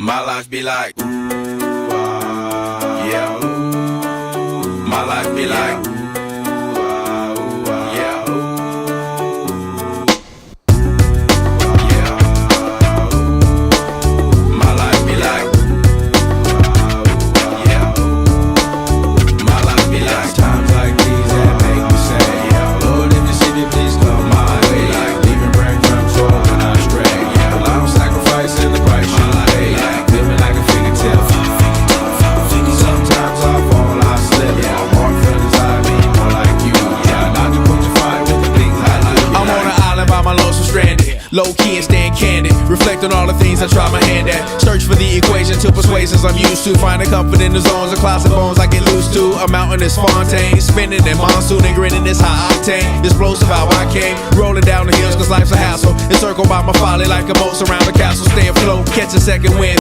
My life be like, yeah. My life be like, yeah. Yeah. My life be like, yeah. My life be like times like these that make me say, yeah. Lord, if the city please come my way, like leaving breadcrumbs for when I stray. Yeah, I'm sacrificing the price you pay, like living like a fairy tale. Sometimes I fall, I slip. Yeah, I'm more feelings I be more like you. Yeah, not to put you fight with the things I do. I'm on an island by my lonesome stranded, low key and staying candid. Reflect on all the things I try my hand at. Search for the equation to persuasions I'm used to. Finding comfort in the zones of closet bones I get loose to. A mountain is Fontaine, spinning in monsoon and grinning is high octane. Explosive how I came, rolling down the hills cause life's a hassle. Encircled by my folly like a moat around the castle. Stay afloat, catch a second wind.